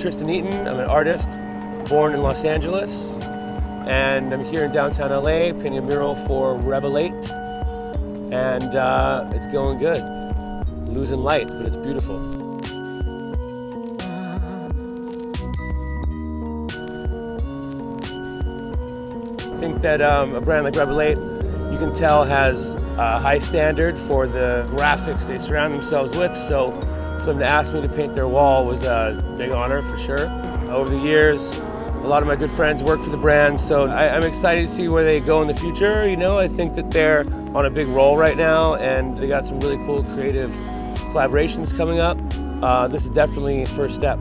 Tristan Eaton. I'm an artist, born in Los Angeles, and I'm here in downtown LA painting a mural for Rebel 8, and it's going good. Losing light, but it's beautiful. I think that a brand like Rebel 8, you can tell has a high standard for the graphics they surround themselves with, so for them to ask me to paint their wall was a big honor for sure. Over the years, a lot of my good friends work for the brand, so I'm excited to see where they go in the future. You know, I think that they're on a big roll right now, and they got some really cool creative collaborations coming up. This is definitely a first step.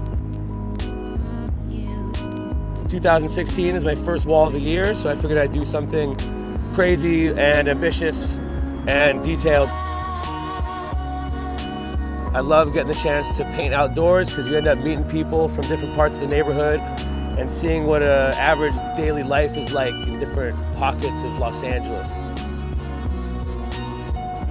2016 is my first wall of the year, so I figured I'd do something crazy and ambitious and detailed. I love getting the chance to paint outdoors because you end up meeting people from different parts of the neighborhood and seeing what an average daily life is like in different pockets of Los Angeles.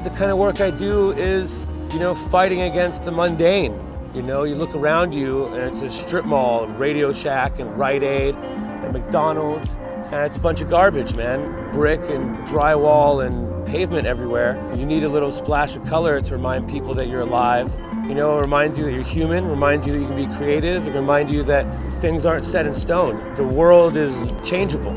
The kind of work I do is, you know, fighting against the mundane. You know, you look around you and it's a strip mall, Radio Shack and Rite Aid and McDonald's, and it's a bunch of garbage, man. Brick and drywall and pavement everywhere. You need a little splash of color to remind people that you're alive. You know, it reminds you that you're human, reminds you that you can be creative, it reminds you that things aren't set in stone. The world is changeable.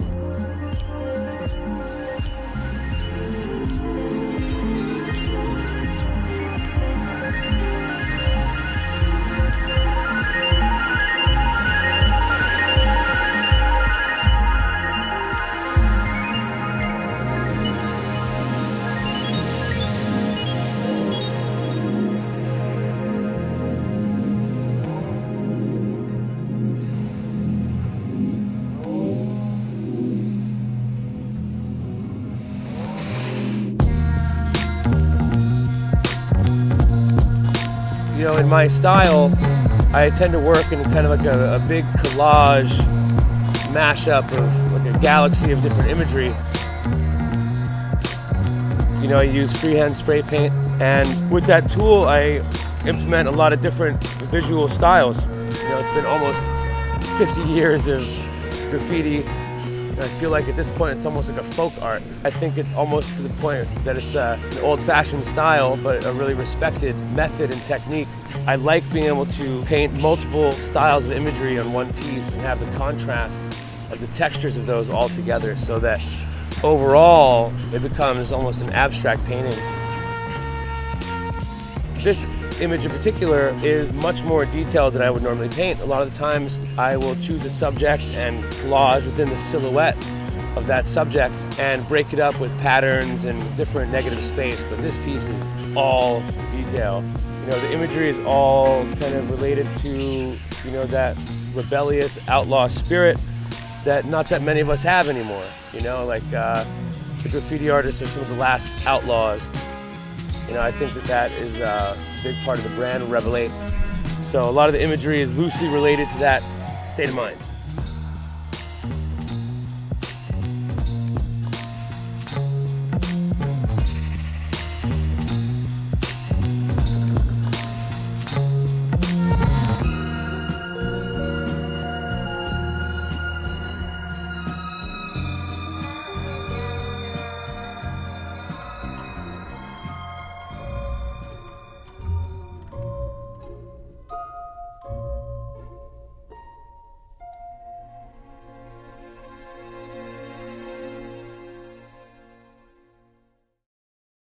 You know, in my style, I tend to work in kind of like a big collage mashup of like a galaxy of different imagery. You know, I use freehand spray paint, and with that tool, I implement a lot of different visual styles. You know, it's been almost 50 years of graffiti. And I feel like at this point it's almost like a folk art. I think it's almost to the point that it's an old-fashioned style, but a really respected method and technique. I like being able to paint multiple styles of imagery on one piece and have the contrast of the textures of those all together so that overall it becomes almost an abstract painting. This image in particular is much more detailed than I would normally paint. A lot of the times I will choose a subject and collage within the silhouette of that subject and break it up with patterns and different negative space, but this piece is all detail. You know, the imagery is all kind of related to, you know, that rebellious outlaw spirit that not that many of us have anymore. You know, like the graffiti artists are some of the last outlaws. You know, I think that is a big part of the brand, Rebel 8. So a lot of the imagery is loosely related to that state of mind.